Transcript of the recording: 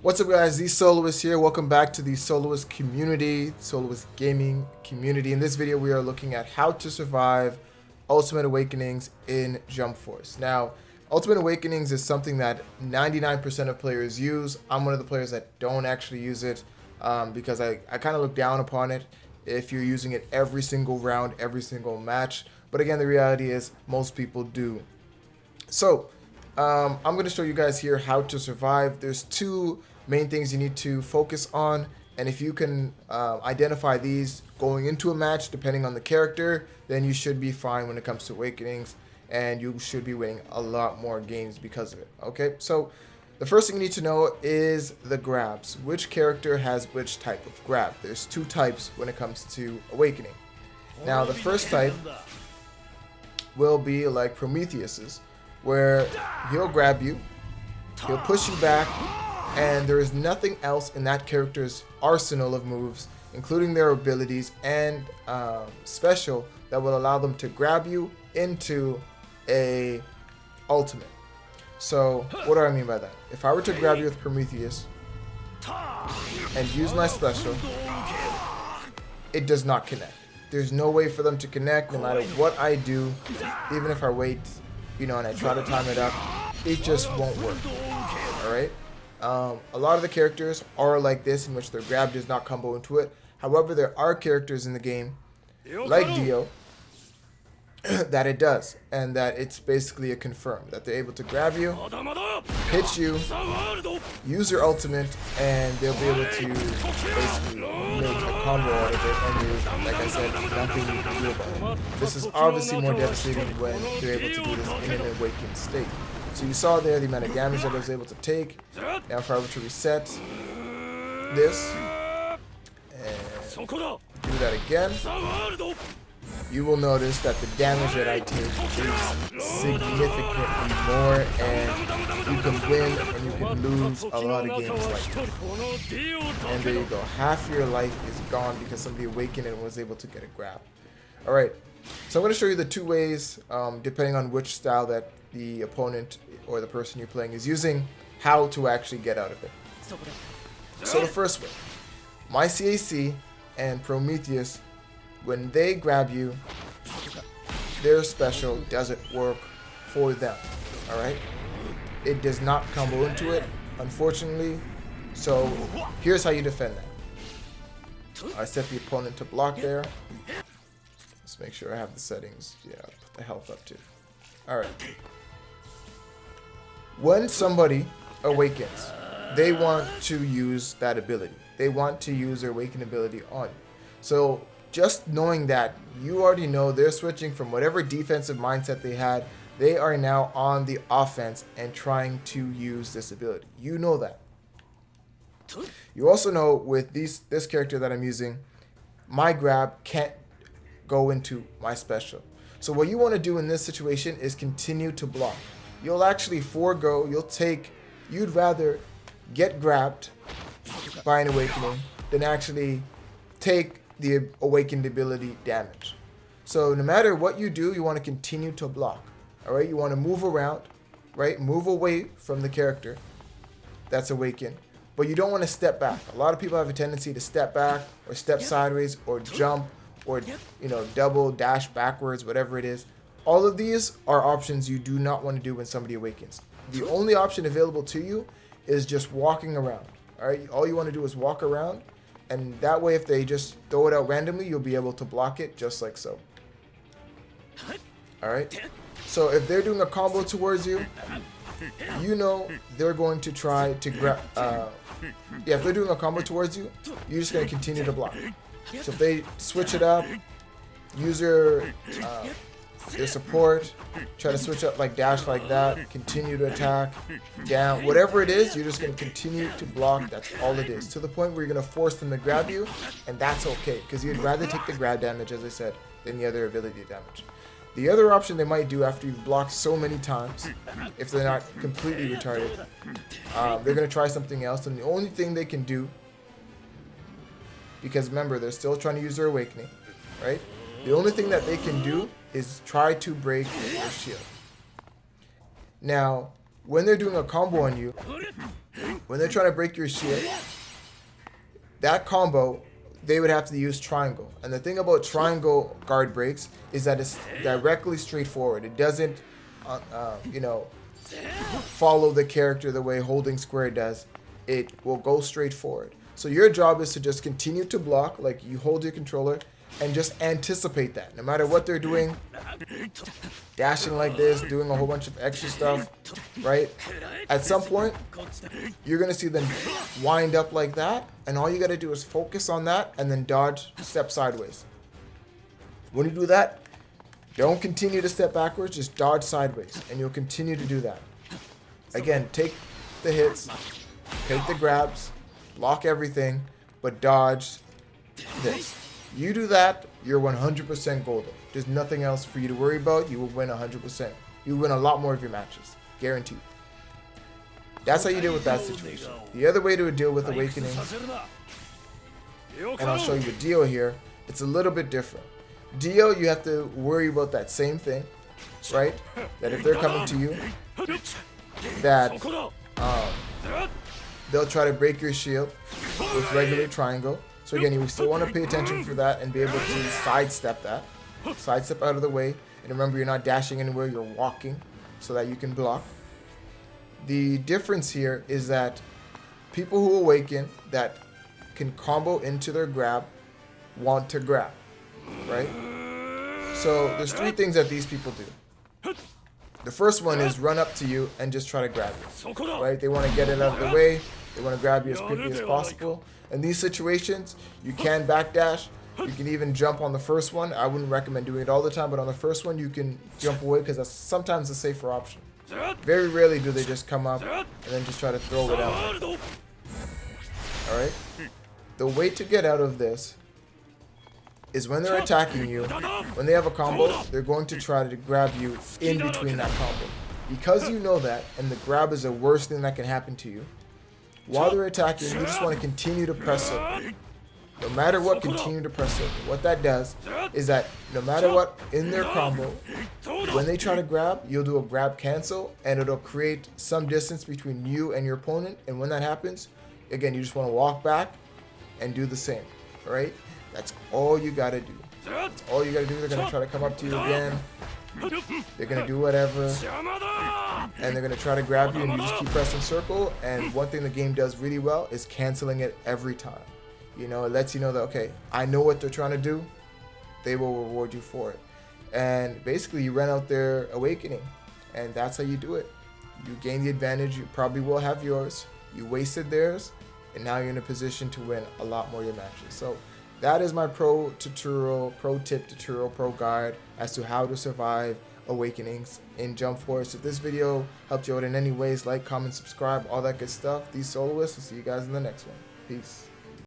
What's up, guys? The Soloist here. Welcome back to the Soloist community, Soloist gaming community. In this video, we are looking at how to survive Ultimate Awakenings in Jump Force. Now, Ultimate Awakenings is something that 99% of players use. I'm one of the players that don't actually use it because I kind of look down upon it if you're using it every single round, every single match. But again, the reality is most people do. So, I'm going to show you guys here how to survive. There's two main things you need to focus on, and if you can identify these going into a match, depending on the character, then you should be fine when it comes to Awakenings, and you should be winning a lot more games because of it. Okay, so the first thing you need to know is the grabs. Which character has which type of grab? There's two types when it comes to Awakening. Now, the first type will be like Prometheus's, where he'll grab you, he'll push you back, and there is nothing else in that character's arsenal of moves, including their abilities and special, that will allow them to grab you into a ultimate. So what do I mean by that? If I were to grab you with Prometheus and use my special, it does not connect. There's no way for them to connect no matter what I do. Even if I wait, and I try to time it up, it just won't work. Alright? A lot of the characters are like this, in which their grab does not combo into it. However, there are characters in the game, like Dio, that it does, and that it's basically a confirm, that they're able to grab you, hit you, use your ultimate, and they'll be able to basically make a combo out of it, and there's, like I said, nothing you can do about it. This is obviously more devastating when they're able to do this in an awakened state. So you saw there the amount of damage that I was able to take. Now if I were to reset this and do that again, you will notice that the damage that I take is significantly more, and you can win and you can lose a lot of games like that. And there you go. Half your life is gone because somebody awakened and was able to get a grab. Alright, so I'm going to show you the two ways, depending on which style that the opponent or the person you're playing is using, how to actually get out of it. So the first way, my CAC and Prometheus, when they grab you, their special doesn't work for them. Alright? It does not combo into it, unfortunately. So here's how you defend that. I set the opponent to block there. Let's make sure I have the settings. Yeah, I'll put the health up too. Alright. When somebody awakens, they want to use that ability. They want to use their awaken ability on you. So just knowing that, you already know they're switching from whatever defensive mindset they had. They are now on the offense and trying to use this ability. You know that. You also know with this character that I'm using, my grab can't go into my special. So what you want to do in this situation is continue to block. You'll actually forego, you'd rather get grabbed by an awakening than actually take the awakened ability damage. So no matter what you do, you want to continue to block. Alright, you want to move around, right? Move away from the character that's awakened. But you don't want to step back. A lot of people have a tendency to step back or step sideways or jump or double dash backwards, whatever it is. All of these are options you do not want to do when somebody awakens. The only option available to you is just walking around. Alright, all you want to do is walk around, and that way if they just throw it out randomly, you'll be able to block it just like so. Alright, so if they're doing a combo towards you, they're going to try to grab, if they're doing a combo towards you, you're just going to continue to block. So if they switch it up, use your support, try to switch up like dash like that, continue to attack, down, whatever it is, you're just going to continue to block. That's all it is, to the point where you're going to force them to grab you, and that's okay, because you'd rather take the grab damage, as I said, than the other ability damage. The other option they might do after you've blocked so many times, if they're not completely retarded, they're going to try something else, and the only thing they can do, because remember, they're still trying to use their awakening, right? The only thing that they can do is try to break your shield. Now, when they're doing a combo on you, when they're trying to break your shield, that combo, they would have to use triangle. And the thing about triangle guard breaks is that it's directly straightforward. It doesn't, you know, follow the character the way holding square does. It will go straight forward. So your job is to just continue to block, like you hold your controller, and just anticipate that. No matter what they're doing, dashing like this, doing a whole bunch of extra stuff, right? At some point, you're going to see them wind up like that, and all you got to do is focus on that and then dodge, step sideways. When you do that, don't continue to step backwards, just dodge sideways, and you'll continue to do that. Again, take the hits, take the grabs, block everything, but dodge this. You do that, you're 100% golden. There's nothing else for you to worry about. You will win 100%. You will win a lot more of your matches. Guaranteed. That's how you deal with that situation. The other way to deal with Awakening, and I'll show you a Dio here, it's a little bit different. Dio, you have to worry about that same thing, right? That if they're coming to you, that they'll try to break your shield with regular triangle. So again, you still want to pay attention for that and be able to sidestep that. Sidestep out of the way. And remember, you're not dashing anywhere, you're walking so that you can block. The difference here is that people who awaken that can combo into their grab want to grab, right? So there's three things that these people do. The first one is run up to you and just try to grab you, right? They want to get it out of the way. They want to grab you as quickly as possible. In these situations, you can backdash. You can even jump on the first one. I wouldn't recommend doing it all the time, but on the first one, you can jump away because that's sometimes a safer option. Very rarely do they just come up and then just try to throw it out. Alright? The way to get out of this is when they're attacking you, when they have a combo, they're going to try to grab you in between that combo. Because you know that, and the grab is the worst thing that can happen to you, while they're attacking, you just want to continue to press circle. No matter what, continue to press circle. What that does is that no matter what in their combo, when they try to grab, you'll do a grab cancel, and it'll create some distance between you and your opponent. And when that happens, again, you just want to walk back and do the same. Alright? That's all you gotta do. That's all you gotta do. They're gonna try to come up to you again. They're gonna do whatever, and they're gonna try to grab you, and you just keep pressing circle. And one thing the game does really well is canceling it every time. You know, it lets you know that, okay, I know what they're trying to do. They will reward you for it. And basically, you run out their awakening, and that's how you do it. You gain the advantage. You probably will have yours. You wasted theirs, and now you're in a position to win a lot more of your matches. So that is my pro tip tutorial, pro guide as to how to survive awakenings in Jump Force. If this video helped you out in any ways, like, comment, subscribe, all that good stuff. THEESOLOIST. I'll see you guys in the next one. Peace.